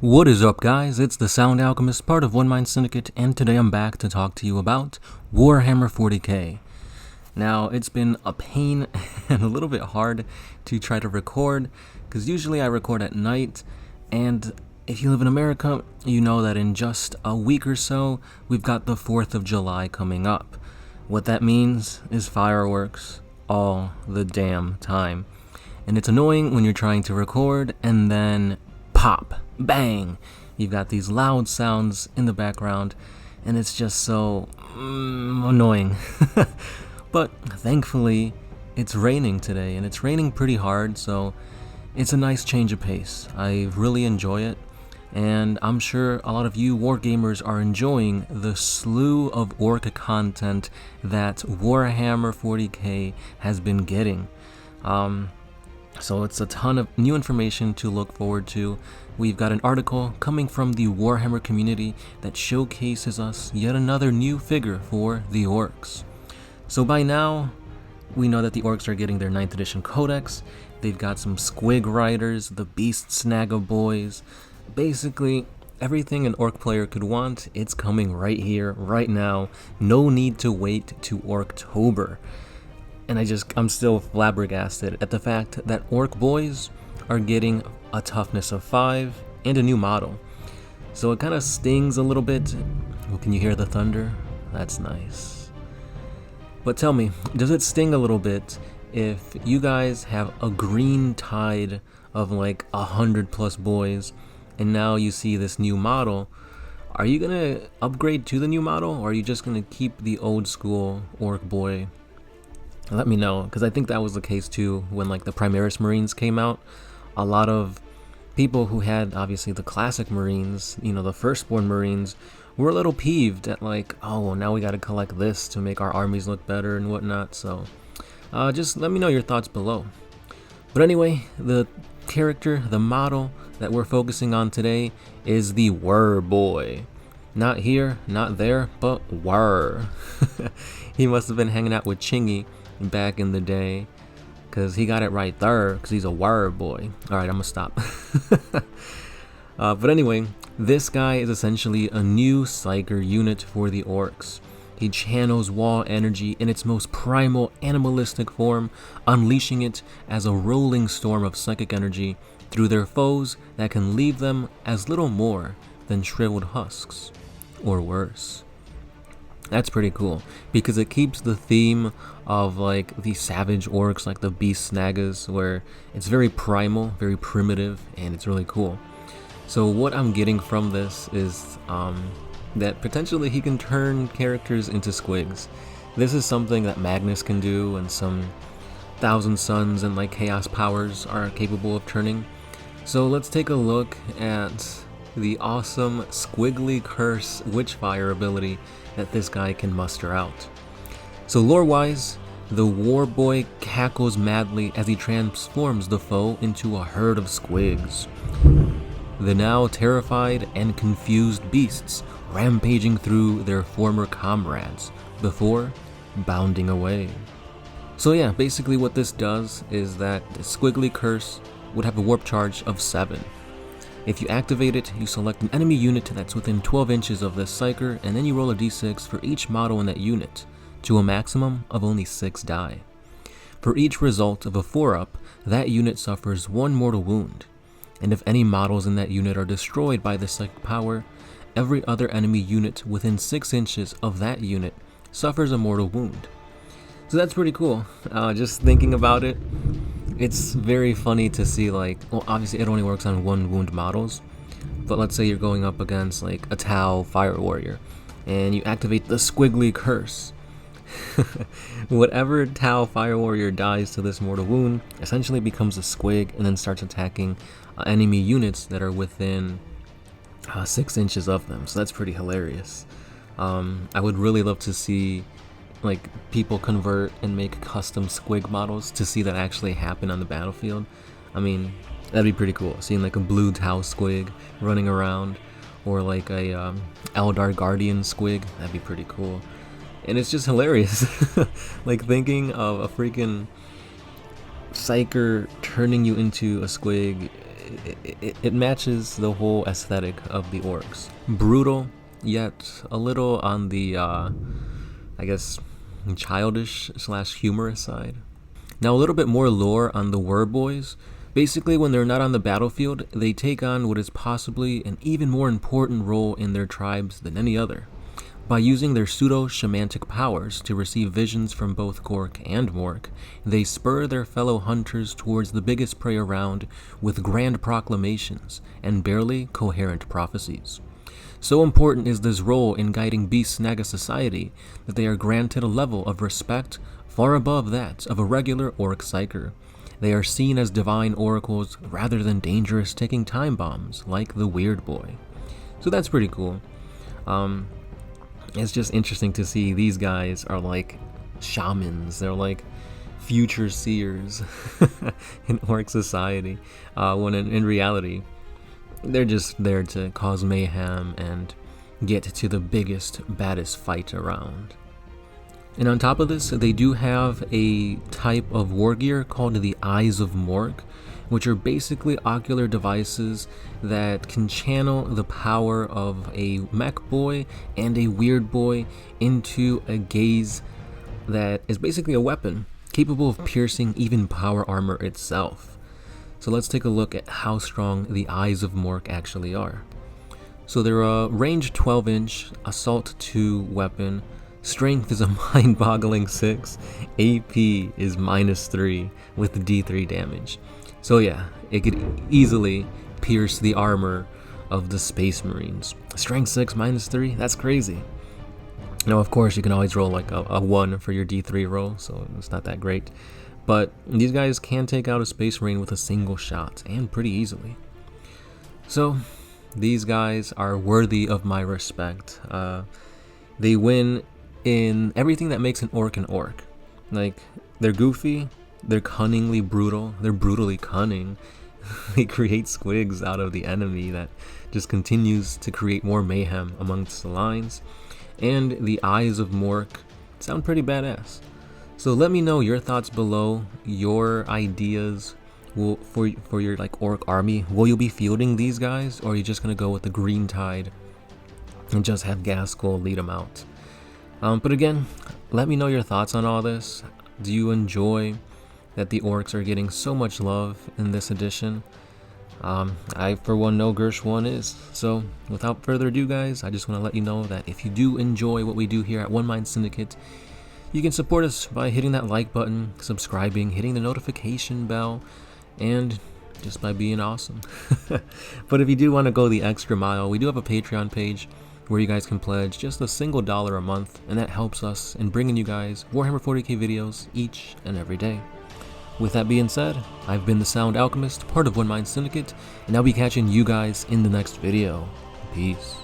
What is up, guys? It's the Sound Alchemist, part of One Mind Syndicate, and today I'm back to talk to you about Warhammer 40K. Now, it's been a pain and a little bit hard to try to record, because usually I record at night, and if you live in America, you know that in just a week or so, we've got the 4th of July coming up. What that means is fireworks all the damn time. And it's annoying when you're trying to record, and then pop, bang, you've got these loud sounds in the background, and it's just so annoying. But thankfully, it's raining today, and it's raining pretty hard, so it's a nice change of pace. I really enjoy it, and I'm sure a lot of you wargamers are enjoying the slew of orc content that Warhammer 40K has been getting. So it's a ton of new information to look forward to. We've got an article coming from the Warhammer community that showcases us yet another new figure for the orcs. So by now, we know that the orcs are getting their 9th edition codex. They've got some squig riders, the beast snagga boys. Basically, everything an orc player could want, it's coming right here, right now. No need to wait to Orctober. And I'm still flabbergasted at the fact that orc boys are getting a toughness of 5 and a new model. So it kind of stings a little bit. Oh, can you hear the thunder? That's nice. But tell me, does it sting a little bit if you guys have a green tide of like 100+ boys, and now you see this new model? Are you gonna upgrade to the new model, or are you just gonna keep the old school orc boy? Let me know, because I think that was the case too when like the Primaris Marines came out. A lot of people who had obviously the classic Marines, you know, the firstborn Marines, were a little peeved at like, oh, well, now we got to collect this to make our armies look better and whatnot. So just let me know your thoughts below. But anyway, the character, the model that we're focusing on today is the Whir Boy. Not here, not there, but Whir. He must have been hanging out with Chingy back in the day, because he got it right there, because he's a Whir Boy. Alright, I'm gonna stop. But anyway, this guy is essentially a new Psyker unit for the orcs. He channels wall energy in its most primal animalistic form, unleashing it as a rolling storm of psychic energy through their foes that can leave them as little more than shriveled husks, or worse. That's pretty cool, because it keeps the theme of like the savage orcs, like the beast snaggas, where it's very primal, very primitive, and it's really cool. So what I'm getting from this is that potentially he can turn characters into squigs. This is something that Magnus can do, and some Thousand Suns and like Chaos Powers are capable of turning. So let's take a look at the awesome Squiggly Curse Witchfire ability that this guy can muster out. So lore-wise, the War Boy cackles madly as he transforms the foe into a herd of squigs. The now terrified and confused beasts rampaging through their former comrades before bounding away. So yeah, basically what this does is that the Squiggly Curse would have a warp charge of 7. If you activate it, you select an enemy unit that's within 12 inches of this Psyker, and then you roll a d6 for each model in that unit, to a maximum of only 6 die. For each result of a 4-up, that unit suffers 1 mortal wound, and if any models in that unit are destroyed by the psychic power, every other enemy unit within 6 inches of that unit suffers a mortal wound. So that's pretty cool. Just thinking about it, it's very funny to see, like, well, obviously it only works on 1 wound models, but let's say you're going up against like a Tau Fire Warrior, and you activate the Squiggly Curse. Whatever Tau Fire Warrior dies to this mortal wound essentially becomes a squig, and then starts attacking enemy units that are within 6 inches of them. So that's pretty hilarious. I would really love to see like people convert and make custom squig models to see that actually happen on the battlefield. I mean, that'd be pretty cool, seeing like a blue Tau squig running around, or like a Eldar Guardian squig. That'd be pretty cool. And it's just hilarious. Like thinking of a freaking Psyker turning you into a squig it matches the whole aesthetic of the orcs. Brutal, yet a little on the, I guess, childish / humorous side. Now a little bit more lore on the Warboys. Basically, when they're not on the battlefield, they take on what is possibly an even more important role in their tribes than any other. By using their pseudo-shamantic powers to receive visions from both Gork and Mork, they spur their fellow hunters towards the biggest prey around with grand proclamations and barely coherent prophecies. So important is this role in guiding Beast Snaga society that they are granted a level of respect far above that of a regular orc psyker. They are seen as divine oracles rather than dangerous ticking time bombs like the Weird Boy. So that's pretty cool. It's just interesting to see these guys are like shamans. They're like future seers in orc society, when in reality, they're just there to cause mayhem and get to the biggest, baddest fight around. And on top of this, they do have a type of war gear called the Eyes of Mork, which are basically ocular devices that can channel the power of a mech boy and a weird boy into a gaze that is basically a weapon, capable of piercing even power armor itself. So let's take a look at how strong the Eyes of Mork actually are. So they're a range 12-inch, assault 2 weapon. Strength is a mind-boggling 6, AP is -3 with D3 damage. So yeah, it could easily pierce the armor of the Space Marines. Strength 6 -3, that's crazy. Now of course you can always roll like a 1 for your D3 roll, so it's not that great. But these guys can take out a Space Marine with a single shot, and pretty easily. So these guys are worthy of my respect. They win in everything that makes an orc. Like, they're goofy, they're cunningly brutal, they're brutally cunning. They create squigs out of the enemy that just continues to create more mayhem amongst the lines. And the Eyes of Mork sound pretty badass. So let me know your thoughts below, your ideas for your like orc army. Will you be fielding these guys, or are you just gonna go with the Green Tide and just have Gaskell lead them out? But again, let me know your thoughts on all this. Do you enjoy that the orcs are getting so much love in this edition? I, for one, know Gersh 1 is. So, without further ado, guys, I just want to let you know that if you do enjoy what we do here at One Mind Syndicate, you can support us by hitting that like button, subscribing, hitting the notification bell, and just by being awesome. But if you do want to go the extra mile, we do have a Patreon page where you guys can pledge just a single $1 a month, and that helps us in bringing you guys Warhammer 40K videos each and every day. With that being said, I've been the Sound Alchemist, part of One Mind Syndicate, and I'll be catching you guys in the next video. Peace.